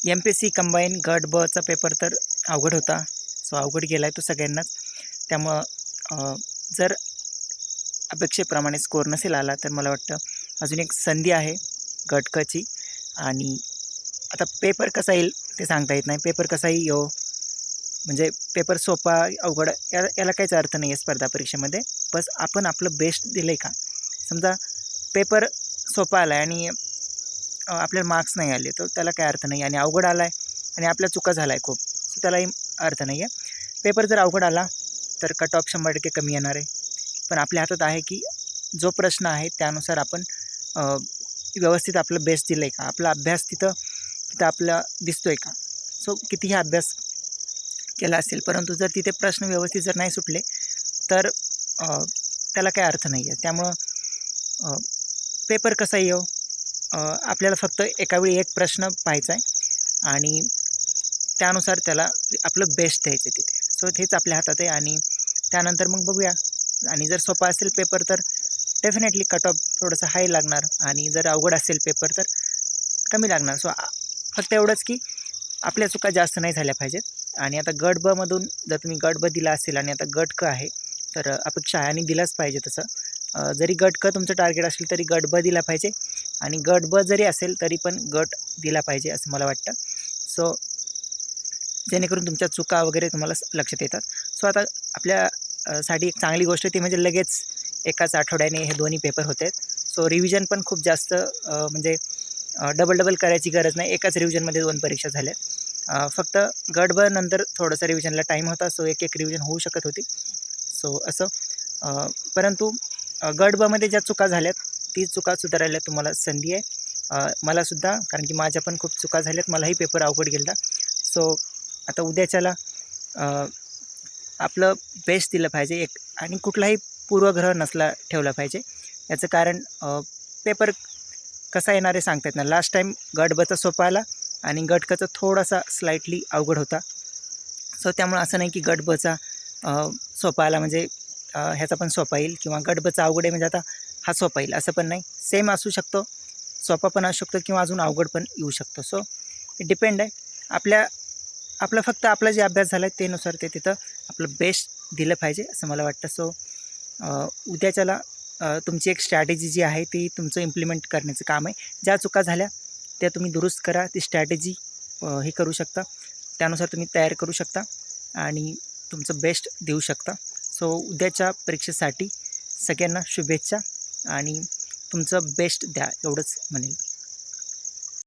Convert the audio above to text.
MPSC combine गट बचा paper तर अवघड होता. सो अवघड गेला आहे तो सगळ्यांनाच. त्यामुळं जर अपेक्षेप्रमाणे स्कोअर नसेल आला तर मला वाटतं अजून एक संधी आहे गट कची. आणि आता पेपर कसा येईल ते सांगता येत नाही. पेपर कसाही येवो, म्हणजे पेपर सोपा अवघड याला काहीच अर्थ नाही आहे स्पर्धा परीक्षेमध्ये. बस आपण आपलं बेस्ट दिलं आहे का. समजा पेपर सोपा आला आहे आणि आपल्याला मार्क्स नाही आले तर त्याला काही अर्थ नाही. आणि अवघड आला आहे आणि आपल्या चुका झाल्या आहे खूप, सो त्यालाही अर्थ नाही आहे. पेपर जर अवघड आला तर कट ऑफ 100% कमी येणार आहे. पण आपल्या हातात आहे की जो प्रश्न आहे त्यानुसार आपण व्यवस्थित आपलं बेस्ट दिलं आहे का. आपला अभ्यास तिथं आपला दिसतो आहे का. सो कितीही अभ्यास केला असेल परंतु जर तिथे प्रश्न व्यवस्थित जर नाही सुटले तर त्याला काही अर्थ नाही आहे. त्यामुळं पेपर कसा येवो, आपल्याला फक्त एकावेळी एक प्रश्न पाहायचा आहे आणि त्यानुसार त्याला आपलं बेस्ट द्यायचं आहे तिथे. सो हेच आपल्या हातात आहे आणि त्यानंतर मग बघूया. आणि जर सोपा असेल पेपर तर डेफिनेटली कट ऑफ थोडंसं हाय लागणार आणि जर अवघड असेल पेपर तर कमी लागणार. सो फक्त एवढंच की आपल्या चुका जास्त नाही झाल्या पाहिजेत. आणि आता गट ब मधून जर तुम्ही गट ब दिला असेल आणि आता गट क आहे तर अपेक्षा आहे आणि दिलाच पाहिजे तसं. जरी गट क तुमचं टार्गेट असेल तरी गट ब दिला पाहिजे आणि गट ब जरी असेल तरी पण गट दिला पाहिजे असं मला वाटतं. सो जेणेकरून तुमच्या चुका वगैरे तुम्हाला लक्षात येतात. सो आता आपल्या साठी एक चांगली गोष्ट ती म्हणजे लगेच एकाच आठवड्याने हे दोन्ही पेपर होत आहेत. सो रिव्हिजन पण खूप जास्त म्हणजे डबल करायची गरज नाही. एकाच रिव्हिजनमध्ये 2 परीक्षा झाल्या. फक्त गट ब नंतर थोडंसं रिव्हिजनला टाईम होता. सो एक रिव्हिजन होऊ शकत होती. सो असं परंतु गट बमध्ये ज्या चुका झाल्यात ती चुका सुधारायला तुम्हाला संधी आहे. मलासुद्धा, कारण की माझ्या पण खूप चुका झाल्यात. मलाही पेपर अवघड गेला. सो आता उद्याच्याला आपलं बेस्ट दिलं पाहिजे एक आणि कुठलाही पूर्वग्रह नसला ठेवला पाहिजे. याचं कारण पेपर कसा येणार आहे सांगता येत नाही. लास्ट टाईम गट बचा सोपा आला आणि गट कचा थोडासा स्लाइटली अवघड होता. सो त्यामुळे असं नाही की गट बचा सोपा आला म्हणजे ह्याचा पण सोपा येईल किंवा गट बचा अवघड आहे म्हणजे आता हा सोपा येईल असं पण नाही. सेम असू शकतो, सोपा पण असू शकतो किंवा अजून अवघड पण येऊ शकतो. सो इट डिपेंड आहे. आपलं फक्त आपला जे अभ्यास झाला आहे त्यानुसार ते तिथं आपलं बेस्ट दिलं पाहिजे असं मला वाटतं. सो उद्याच्याला तुमची एक स्ट्रॅटेजी जी आहे ती तुमचं इम्प्लिमेंट करण्याचं काम आहे. ज्या चुका झाल्या त्या तुम्ही दुरुस्त करा. ती स्ट्रॅटेजी हे करू शकता. त्यानुसार तुम्ही तयार करू शकता आणि तुमचं बेस्ट देऊ शकता. सो उद्याच्या परीक्षेसाठी सगळ्यांना शुभेच्छा आणि तुमचं बेस्ट द्या एवढंच म्हणेल.